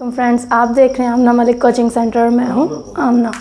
तो फ्रेंड्स, आप देख रहे हैं आमना मलिक कोचिंग सेंटर। मैं हूँ आमना।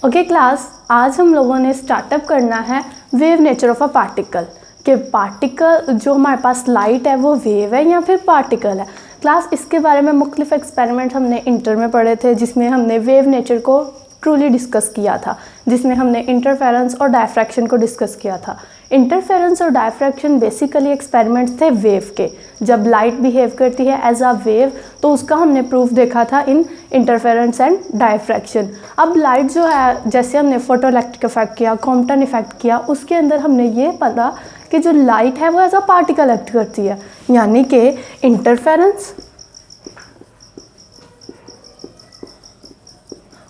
ओके क्लास, आज हम लोगों ने स्टार्टअप करना है wave nature of a particle. कि पार्टिकल जो हमारे पास लाइट है वो वेव है या फिर पार्टिकल है। क्लास, इसके बारे में मुख्तलिफ एक्सपेरिमेंट हमने इंटर में पढ़े थे, जिसमें हमने वेव नेचर को ट्रूली डिस्कस किया था, जिसमें हमने इंटरफेरेंस और डायफ्रैक्शन को डिस्कस किया था। इंटरफेरेंस और डायफ्रैक्शन बेसिकली एक्सपेरिमेंट्स थे वेव के। जब लाइट बिहेव करती है एज अ वेव तो उसका हमने प्रूफ देखा था इन इंटरफेरेंस एंड डायफ्रैक्शन। अब लाइट जो है, जैसे हमने फोटो इलेक्ट्रिक इफेक्ट किया, कॉम्पटन इफेक्ट किया, उसके अंदर हमने ये पता कि जो लाइट है वो एज अ पार्टिकल एक्ट करती है। यानी कि इंटरफेरेंस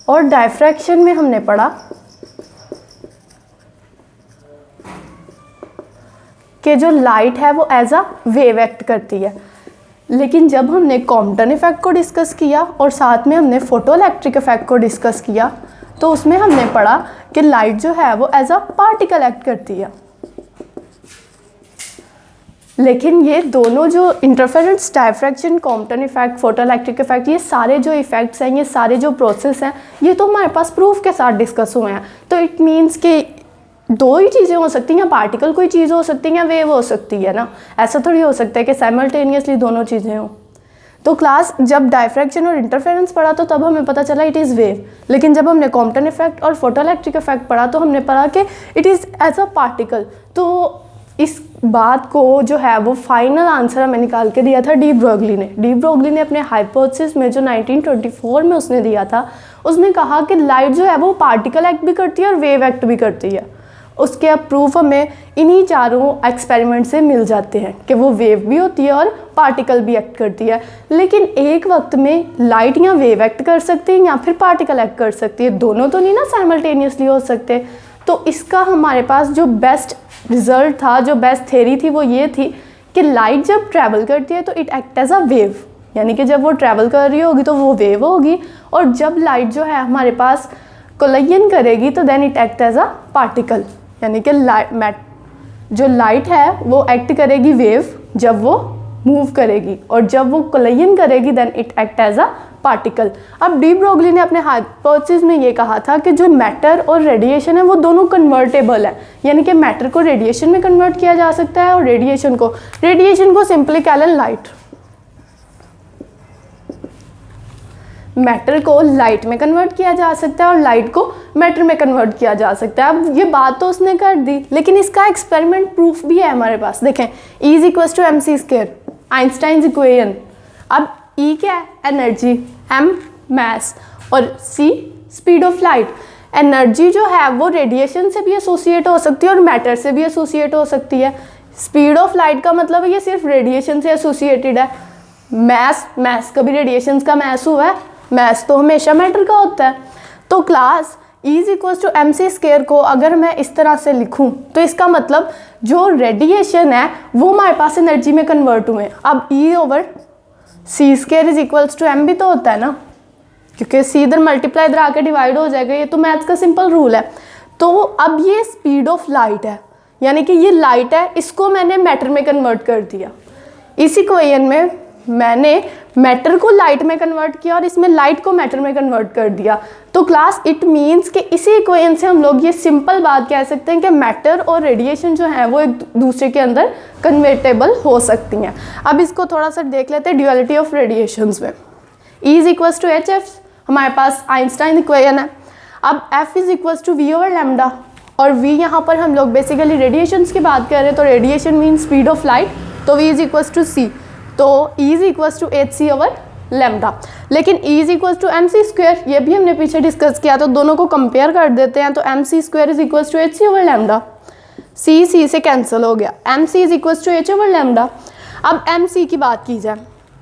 और डायफ्रैक्शन में हमने पढ़ा कि जो लाइट है वो एज अ वेव एक्ट करती है। लेकिन जब हमने कॉम्पटन इफेक्ट को डिस्कस किया और साथ में हमने फोटो इलेक्ट्रिक इफेक्ट को डिस्कस किया तो उसमें हमने पढ़ा कि लाइट जो है वो एज अ पार्टिकल एक्ट करती है। लेकिन ये दोनों जो interference, diffraction, Compton effect, photo electric effect, ये सारे जो इफेक्ट्स हैं, ये सारे जो प्रोसेस हैं, ये तो हमारे पास प्रूफ के साथ डिस्कस हुए हैं। तो इट मीन्स कि दो ही चीज़ें हो सकती हैं, या पार्टिकल कोई चीज़ हो सकती है या वेव हो सकती है ना। ऐसा थोड़ी हो सकता है कि साइमल्टेनियसली दोनों चीज़ें हों। तो क्लास, जब डायफ्रैक्शन और इंटरफेरेंस पढ़ा तो तब हमें पता चला इट इज़ वेव। लेकिन जब हमने कॉम्पटन इफेक्ट और फोटो इलेक्ट्रिक इफेक्ट पढ़ा तो हमने पढ़ा कि it is as a particle. तो इस बात को जो है वो फाइनल आंसर हमें निकाल के दिया था डी ब्रोगली ने। डी ब्रोगली ने अपने हाइपोथेसिस में जो 1924 में उसने दिया था, उसने कहा कि लाइट जो है वो पार्टिकल एक्ट भी करती है और वेव एक्ट भी करती है। उसके अब प्रूफ हमें इन्हीं चारों एक्सपेरिमेंट से मिल जाते हैं कि वो वेव भी होती है और पार्टिकल भी एक्ट करती है। लेकिन एक वक्त में लाइट या वेव एक्ट कर सकती है या फिर पार्टिकल एक्ट कर सकती है, दोनों तो नहीं ना साइमल्टेनियसली हो सकते। तो इसका हमारे पास जो बेस्ट रिजल्ट था, जो बेस्ट थ्योरी थी, वो ये थी कि लाइट जब ट्रैवल करती है तो it act as a wave. यानी कि जब वो ट्रैवल कर रही होगी तो वो वेव होगी, और जब लाइट जो है हमारे पास कोलाइजन करेगी तो then it act as a particle. यानी कि जो लाइट है वो एक्ट करेगी वेव जब वो मूव करेगी, और जब वो कोलाइजन करेगी then it act as a particle. अब डी ब्रोगली ने अपने हाइपोथेसिस में ये कहा था कि जो मैटर और रेडिएशन है वो दोनों कन्वर्टेबल है। यानी कि मैटर को रेडिएशन में कन्वर्ट किया जा सकता है और रेडिएशन को सिंपली कह लें लाइट। मैटर को लाइट में कन्वर्ट किया जा सकता है और लाइट को मैटर में कन्वर्ट किया जा सकता है। अब ये बात तो उसने कर दी, लेकिन इसका एक्सपेरिमेंट प्रूफ भी है हमारे पास। देखें, E = mc², आइंस्टाइन इक्वेशन। अब E क्या है? एनर्जी, M मास और C speed of light. Energy जो है वो रेडिएशन से भी एसोसिएट हो सकती है और मैटर से भी एसोसिएट हो सकती है। स्पीड ऑफ लाइट का मतलब है ये सिर्फ रेडिएशन से एसोसिएटेड है। मैस कभी रेडिएशन का मैस हुआ है? मैस तो हमेशा मैटर का होता है। तो क्लास, E = mc² को अगर मैं इस तरह से लिखूं तो इसका मतलब जो रेडिएशन है वो हमारे पास एनर्जी में कन्वर्ट हुए। अब E/c² = m भी तो होता है ना, क्योंकि c इधर मल्टीप्लाई इधर आके डिवाइड हो जाएगा। ये तो मैथ्स का सिंपल रूल है। तो अब ये स्पीड ऑफ लाइट है, यानी कि ये लाइट है, इसको मैंने मैटर में कन्वर्ट कर दिया। इस इक्वेशन में मैंने मैटर को लाइट में कन्वर्ट किया और इसमें लाइट को मैटर में कन्वर्ट कर दिया। तो क्लास, इट मीन्स कि इसी इक्वेशन से हम लोग ये सिंपल बात कह सकते हैं कि मैटर और रेडिएशन जो है वो एक दूसरे के अंदर कन्वर्टेबल हो सकती हैं। अब इसको थोड़ा सा देख लेते हैं ड्यूअलिटी ऑफ रेडिएशंस में। E = hf, हमारे पास आइंस्टाइन इक्वेशन है। अब F = v/λ, और v यहाँ पर हम लोग बेसिकली रेडिएशंस की बात कर रहे हैं, तो radiation mean speed of light, तो v = c, तो E = hc/λ। लेकिन E = mc², ये भी हमने पीछे डिस्कस किया, तो दोनों को कंपेयर कर देते हैं। तो mc² = hc/λ, c से कैंसिल हो गया, mc = h/λ। अब mc की बात की जाए,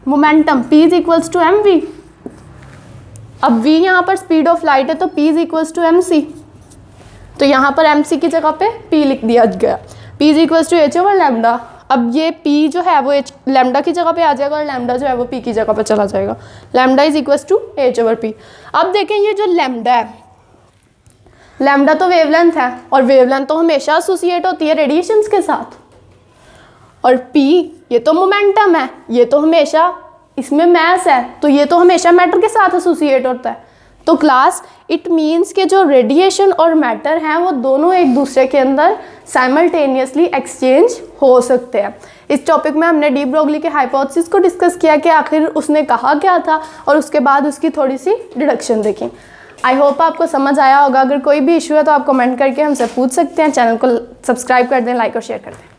मोमेंटम P = mv। अब v यहाँ पर स्पीड ऑफ लाइट है तो P = mc, तो यहाँ पर mc की जगह पे P लिख दिया गया। P = h/λ। अब ये P जो है वो लैम्डा की जगह पे आ जाएगा और लैम्डा जो है वो P की जगह पे चला जाएगा। Lambda = h/p। अब देखें, ये जो लैम्डा है, लैम्डा तो वेवलेंथ है, और वेवलेंथ तो हमेशा एसोसिएट होती है रेडिएशंस के साथ। और P, ये तो मोमेंटम है, ये तो हमेशा इसमें मैथ्स है तो ये तो हमेशा मैटर के साथ एसोसिएट होता है। तो क्लास इट मीन्स कि जो रेडिएशन और मैटर हैं वो दोनों एक दूसरे के अंदर साइमल्टेनियसली एक्सचेंज हो सकते हैं। इस टॉपिक में हमने डी ब्रोगली के हाइपोथेसिस को डिस्कस किया कि आखिर उसने कहा क्या था, और उसके बाद उसकी थोड़ी सी डिडक्शन देखी। आई होप आपको समझ आया होगा। अगर कोई भी इशू है तो आप कमेंट करके हमसे पूछ सकते हैं। चैनल को सब्सक्राइब कर दें, लाइक और शेयर कर दें।